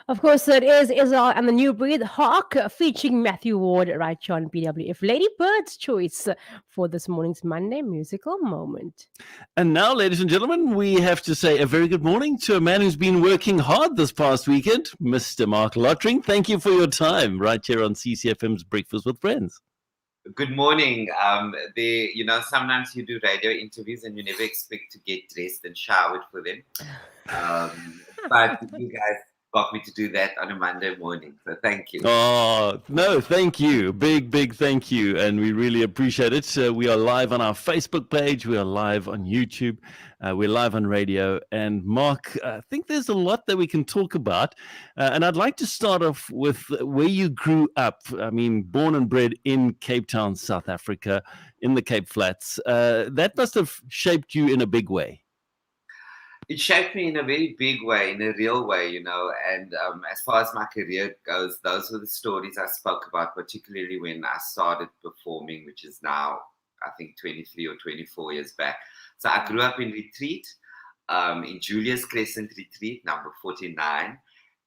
Of course, it is Israel and the New Breed Hawk featuring Matthew Ward right here on BWF. Lady Bird's choice for this morning's Monday musical moment. And now, ladies and gentlemen, we have to say a very good morning to a man who's been working hard this past weekend, Mr. Marc Lottering. Thank you for your time right here on CCFM's Breakfast with Friends. Good morning. Sometimes you do radio interviews and you never expect to get dressed and showered for them. But you guys got me to do that on a Monday morning. So thank you. Oh, no, thank you. Big thank you. And we really appreciate it. We are live on our Facebook page. We are live on YouTube. We're live on radio. And Marc, I think there's a lot that we can talk about. And I'd like to start off with where you grew up. I mean, born and bred in Cape Town, South Africa, in the Cape Flats. That must have shaped you in a big way. It shaped me in a very big way, in a real way, and as far as my career goes, those were the stories I spoke about, particularly when I started performing, which is now, I think, 23 or 24 years back. So I grew up in Retreat, in Julius Crescent Retreat, number 49,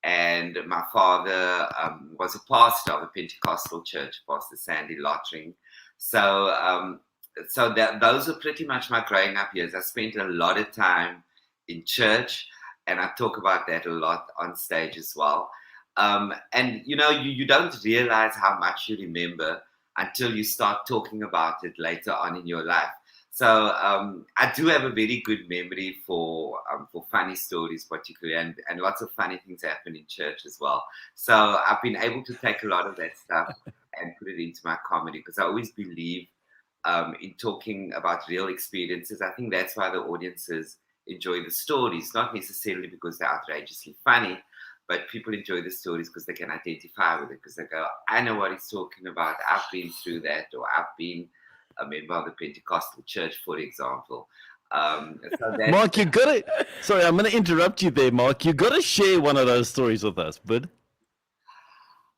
and my father was a pastor of a Pentecostal church, Pastor Sandy Lottering. So those were pretty much my growing up years. I spent a lot of time in church, and I talk about that a lot on stage as well. And you don't realize how much you remember until you start talking about it later on in your life. So I do have a very good memory for funny stories, particularly, and lots of funny things happen in church as well. So I've been able to take a lot of that stuff and put it into my comedy, because I always believe in talking about real experiences. I think that's why the audiences enjoy the stories, not necessarily because they're outrageously funny, but people enjoy the stories because they can identify with it, because they go, I know what he's talking about, I've been through that, or I've been a member of the Pentecostal church, for example. Marc, you got to, sorry, I'm going to interrupt you there, Marc. You got to share one of those stories with us, bud.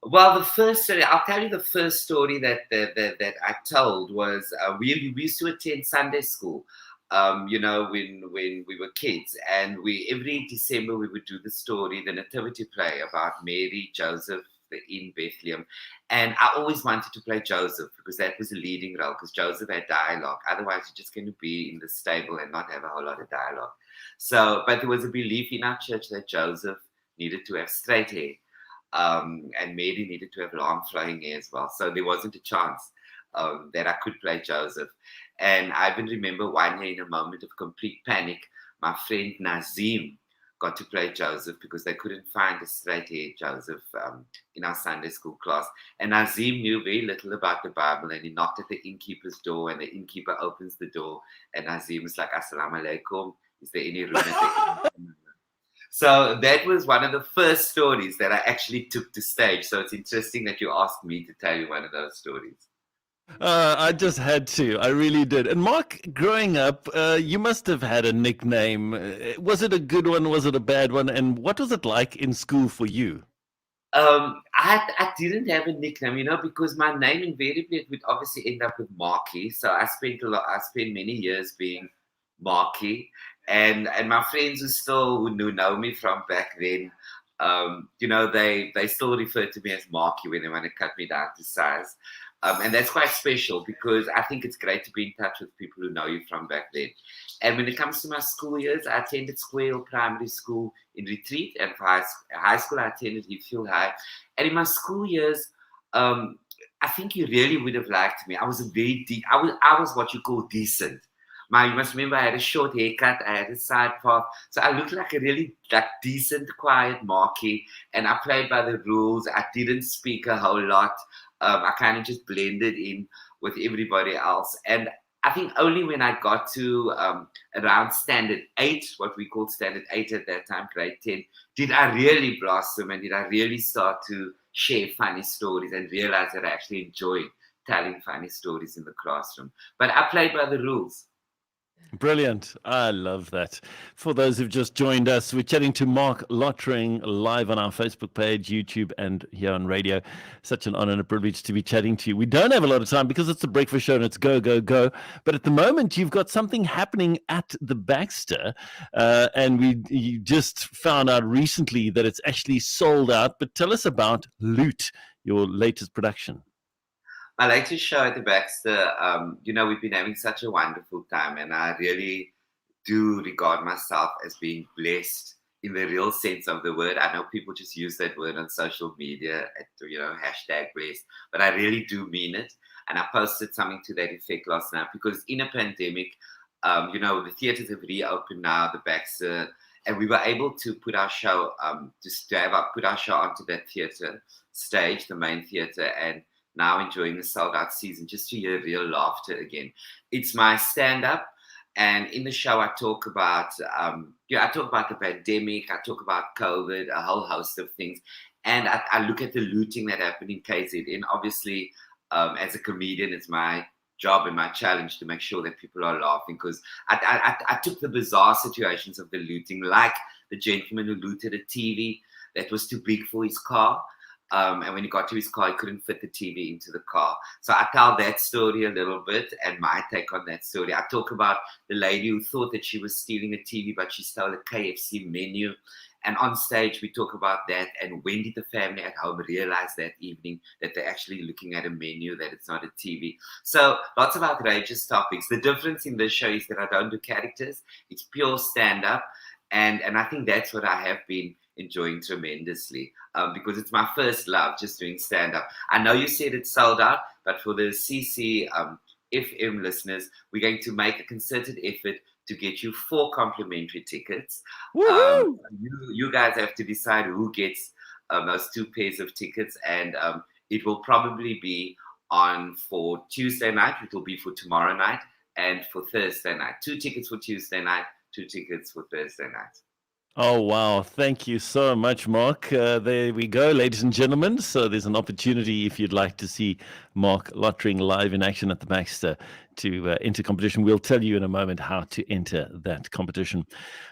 Well, the first story, I'll tell you the first story that I told was, we used to attend Sunday school. When we were kids, and every December we would do the story, the nativity play about Mary, Joseph in Bethlehem, and I always wanted to play Joseph because that was a leading role, because Joseph had dialogue. Otherwise, you're just going to be in the stable and not have a whole lot of dialogue. So, but there was a belief in our church that Joseph needed to have straight hair, and Mary needed to have long flowing hair as well. So there wasn't a chance that I could play Joseph. And I even remember one year, in a moment of complete panic, my friend Nazim got to play Joseph because they couldn't find a straight-haired Joseph in our Sunday school class. And Nazim knew very little about the Bible, and he knocked at the innkeeper's door, and the innkeeper opens the door, and Nazim was like, Assalamu alaikum, is there any room at the inn? So that was one of the first stories that I actually took to stage. So it's interesting that you asked me to tell you one of those stories. I just had to. I really did. And Marc, growing up, you must have had a nickname. Was it a good one? Was it a bad one? And what was it like in school for you? I didn't have a nickname, because my name invariably would obviously end up with Marky. So I spent many years being Marky, and my friends who know me from back then, they still refer to me as Marky when they want to cut me down to size. And that's quite special, because I think it's great to be in touch with people who know you from back then. And when it comes to my school years, I attended Square Hill Primary School in Retreat, and for high school I attended Heathfield High. And in my school years, I think you really would have liked me. I was I was what you call decent. You must remember, I had a short haircut, I had a side part, so I looked like a really decent, quiet Marky, and I played by the rules. I didn't speak a whole lot. I kind of just blended in with everybody else. And I think only when I got to around standard 8, what we called standard 8 at that time, grade 10, did I really blossom, and did I really start to share funny stories and realize that I actually enjoyed telling funny stories in the classroom. But I played by the rules. Brilliant. I love that. For those who've just joined us, we're chatting to Marc Lottering live on our Facebook page, YouTube, and here on radio. Such an honor and a privilege to be chatting to you. We don't have a lot of time because it's a breakfast show and it's go, go, go. But at the moment, you've got something happening at the Baxter. And you just found out recently that it's actually sold out. But tell us about Loot, your latest production. My latest show at the Baxter, we've been having such a wonderful time, and I really do regard myself as being blessed in the real sense of the word. I know people just use that word on social media, hashtag blessed, but I really do mean it. And I posted something to that effect last night because in a pandemic, the theatres have reopened now, the Baxter, and we were able to put our show, put our show onto that theatre stage, the main theatre, and now enjoying the sold-out season, just to hear real laughter again. It's my stand-up, and in the show I talk about, the pandemic, I talk about COVID, a whole host of things, and I look at the looting that happened in KZN. Obviously, as a comedian, it's my job and my challenge to make sure that people are laughing, because I took the bizarre situations of the looting, like the gentleman who looted a TV that was too big for his car. And when he got to his car, he couldn't fit the TV into the car. So I tell that story a little bit and my take on that story. I talk about the lady who thought that she was stealing a TV, but she stole a KFC menu. And on stage, we talk about that. And when did the family at home realize that evening that they're actually looking at a menu, that it's not a TV? So lots of outrageous topics. The difference in this show is that I don't do characters. It's pure stand-up. And I think that's what I have been enjoying tremendously, because it's my first love, just doing stand-up. I know you said it's sold out, but for the CC FM listeners, we're going to make a concerted effort to get you 4 complimentary tickets. You guys have to decide who gets those 2 pairs of tickets, and it will probably be on for Tuesday night, it will be for tomorrow night, and for Thursday night. 2 tickets for Tuesday night, 2 tickets for Thursday night. Oh, wow. Thank you so much, Marc. There we go, ladies and gentlemen. So there's an opportunity if you'd like to see Marc Lottering live in action at the Baxter to enter competition. We'll tell you in a moment how to enter that competition.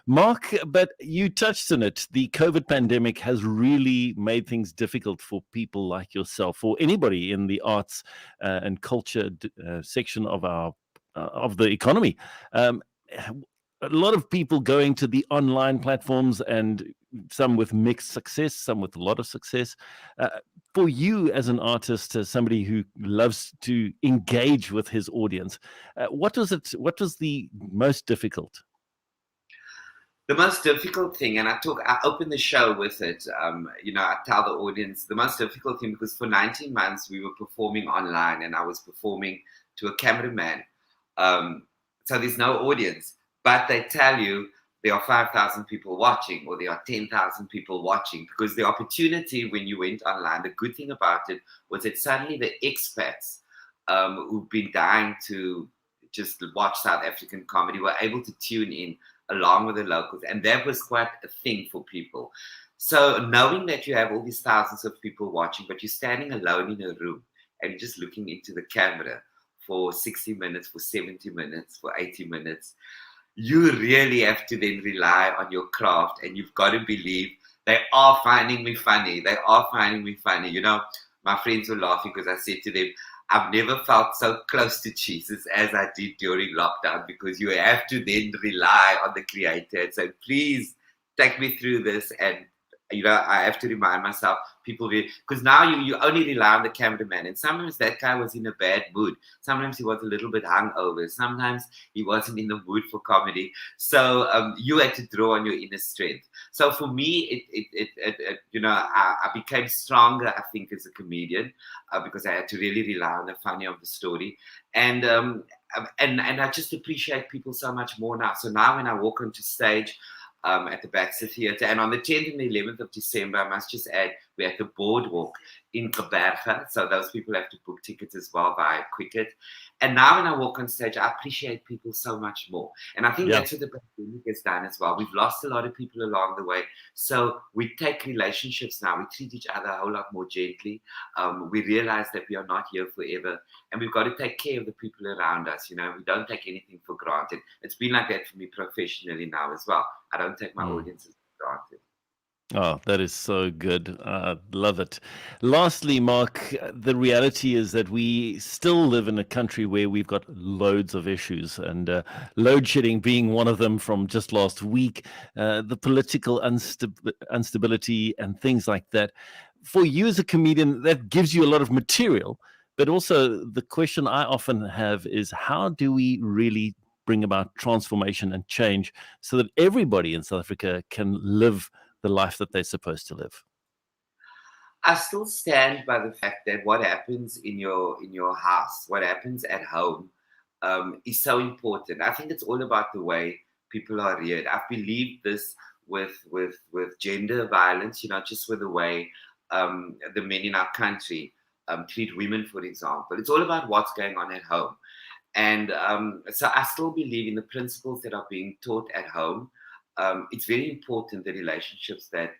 Marc, but you touched on it. The COVID pandemic has really made things difficult for people like yourself, or anybody in the arts and culture section of the economy. A lot of people going to the online platforms, and some with mixed success, some with a lot of success. For you as an artist, as somebody who loves to engage with his audience, what was the most difficult? The most difficult thing, and I open the show with it, I tell the audience the most difficult thing, because for 19 months we were performing online and I was performing to a cameraman. So there's no audience. But they tell you there are 5,000 people watching, or there are 10,000 people watching, because the opportunity when you went online, the good thing about it was that suddenly the expats who've been dying to just watch South African comedy were able to tune in along with the locals. And that was quite a thing for people. So knowing that you have all these thousands of people watching, but you're standing alone in a room and you're just looking into the camera for 60 minutes, for 70 minutes, for 80 minutes, you really have to then rely on your craft, and you've got to believe they are finding me funny. They are finding me funny. My friends were laughing because I said to them, I've never felt so close to Jesus as I did during lockdown, because you have to then rely on the creator and say, please take me through this. And I have to remind myself, because now you only rely on the cameraman, and sometimes that guy was in a bad mood. Sometimes he was a little bit hungover. Sometimes he wasn't in the mood for comedy. So you had to draw on your inner strength. So for me, I became stronger, I think, as a comedian, because I had to really rely on the funny of the story, and I just appreciate people so much more now. So now when I walk onto stage at the Baxter Theatre, and on the 10th and the 11th of December, I must just add, We're at the boardwalk in Gqeberha, so those people have to book tickets as well via Quicket. And now when I walk on stage, I appreciate people so much more. And I think that's what the pandemic has done as well. We've lost a lot of people along the way. So we take relationships now. We treat each other a whole lot more gently. We realize that we are not here forever. And we've got to take care of the people around us. You know, we don't take anything for granted. It's been like that for me professionally now as well. I don't take my audiences for granted. Oh, that is so good. Love it. Lastly, Mark, the reality is that we still live in a country where we've got loads of issues, and load shedding being one of them from just last week, the political instability and things like that. For you as a comedian, that gives you a lot of material, but also the question I often have is, how do we really bring about transformation and change so that everybody in South Africa can live the life that they're supposed to live? I still stand by the fact that what happens in your house, what happens at home, is so important. I think it's all about the way people are reared. I've believed this with gender violence, you know, just with the way the men in our country treat women, for example. It's all about what's going on at home. And so I still believe in the principles that are being taught at home. It's very important, the relationships that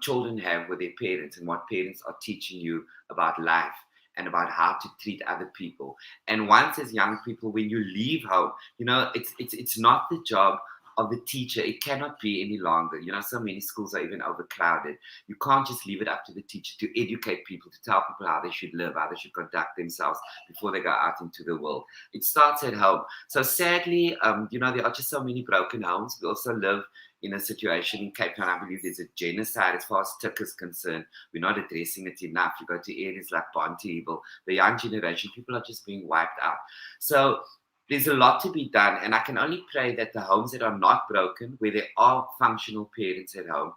children have with their parents and what parents are teaching you about life and about how to treat other people. And once as young people, when you leave home, you know, it's not the job of the teacher. It cannot be any longer. You know, so many schools are even overcrowded. You can't just leave it up to the teacher to educate people, to tell people how they should live, how they should conduct themselves before they go out into the world. It starts at home. So sadly, you know, there are just so many broken homes. We also live in a situation in Cape Town. I believe there's a genocide as far as TIC is concerned. We're not addressing it enough. You go to areas like Bonteheuwel, the young generation, people are just being wiped out. So there's a lot to be done, and I can only pray that the homes that are not broken, where there are functional parents at home,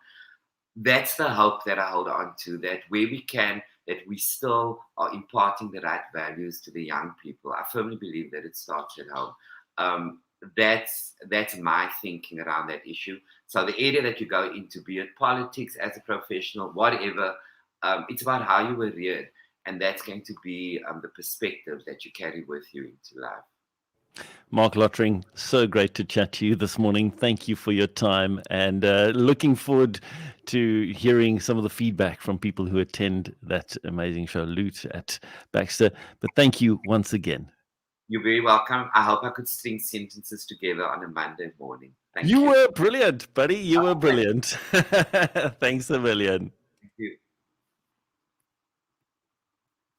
that's the hope that I hold on to, that where we can, that we still are imparting the right values to the young people. I firmly believe that it starts at home. That's my thinking around that issue. So the area that you go into, be it politics, as a professional, whatever, it's about how you were reared, and that's going to be the perspective that you carry with you into life. Marc Lottering, so great to chat to you this morning. Thank you for your time, and looking forward to hearing some of the feedback from people who attend that amazing show, Loot, at Baxter. But thank you once again. You're very welcome. I hope I could string sentences together on a Monday morning. Thank you. You were brilliant, buddy. You were brilliant. Thanks a million.